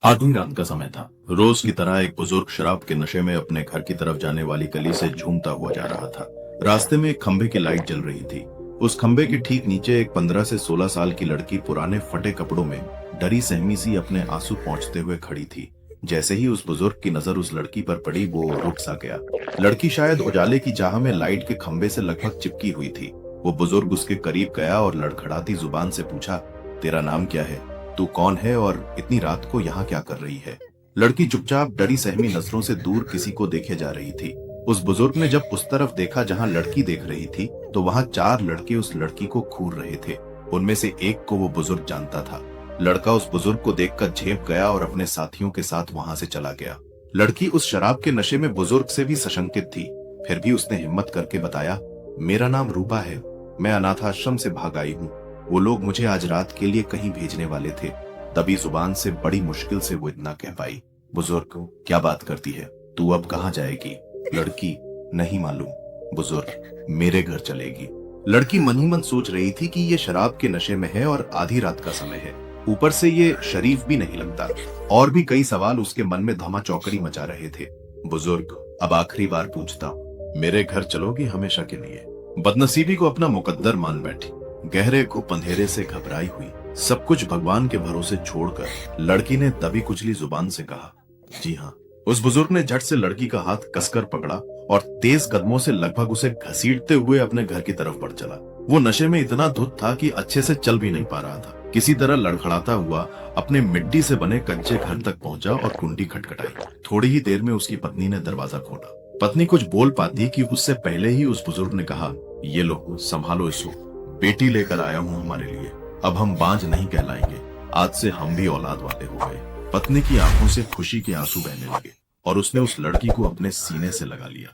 आधी रात का समय था। रोज की तरह एक बुजुर्ग शराब के नशे में अपने घर की तरफ जाने वाली गली से झूमता हुआ जा रहा था। रास्ते में एक खंबे की लाइट जल रही थी। उस खंबे के ठीक नीचे एक 15 से 16 साल की लड़की पुराने फटे कपड़ों में डरी सहमी सी अपने आंसू पोंछते हुए खड़ी थी। जैसे ही उस बुजुर्ग की नजर उस लड़की पर पड़ी, वो रुक सा गया। लड़की शायद उजाले की चाह में लाइट के खंबे से लगभग चिपकी हुई थी। वो बुजुर्ग उसके करीब गया और लड़खड़ाती जुबान से पूछा, तेरा नाम क्या है? तू कौन है और इतनी रात को यहाँ क्या कर रही है? लड़की चुपचाप डरी सहमी नजरों से दूर किसी को देखे जा रही थी। उस बुजुर्ग ने जब उस तरफ देखा जहाँ लड़की देख रही थी, तो वहाँ 4 लड़के उस लड़की को घूर रहे थे। उनमें से एक को वो बुजुर्ग जानता था। लड़का उस बुजुर्ग को देखकर झेप गया और अपने साथियों के साथ वहां से चला गया। लड़की उस शराब के नशे में बुजुर्ग से भी सशंकित थी। फिर भी उसने हिम्मत करके बताया, मेरा नाम रूपा है, मैं अनाथाश्रम से भाग आई हूँ। वो लोग मुझे आज रात के लिए कहीं भेजने वाले थे। तभी जुबान से बड़ी मुश्किल से वो इतना कह पाई। बुजुर्ग, क्या बात करती है? तू अब कहाँ जाएगी? लड़की, नहीं मालूम। बुजुर्ग, मेरे घर चलेगी। लड़की मन ही मन सोच रही थी कि ये शराब के नशे में है और आधी रात का समय है। ऊपर से ये शरीफ भी नहीं लगता। और भी कई सवाल उसके मन में धमा चौकड़ी मचा रहे थे। बुजुर्ग, अब आखिरी बार पूछता हूँ, मेरे घर चलोगी हमेशा के लिए? बदनसीबी को अपना मुकद्दर मान बैठी। गहरे घुप अंधेरे से घबराई हुई, सब कुछ भगवान के भरोसे छोड़कर लड़की ने दबी कुचली जुबान से कहा, जी हाँ। उस बुजुर्ग ने झट से लड़की का हाथ कसकर पकड़ा और तेज कदमों से लगभग उसे घसीटते हुए अपने घर की तरफ बढ़ चला। वो नशे में इतना धुत था कि अच्छे से चल भी नहीं पा रहा था। किसी तरह लड़खड़ाता हुआ अपने मिट्टी से बने कच्चे घर तक पहुंचा और कुंडी खटखटाई। थोड़ी ही देर में उसकी पत्नी ने दरवाजा खोला। पत्नी कुछ बोल पाती कि उससे पहले ही उस बुजुर्ग ने कहा, ये लो, संभालो इसको, बेटी लेकर आया हूँ हमारे लिए। अब हम बांझ नहीं कहलाएंगे, आज से हम भी औलाद वाले हो गए। पत्नी की आंखों से खुशी के आंसू बहने लगे और उसने उस लड़की को अपने सीने से लगा लिया।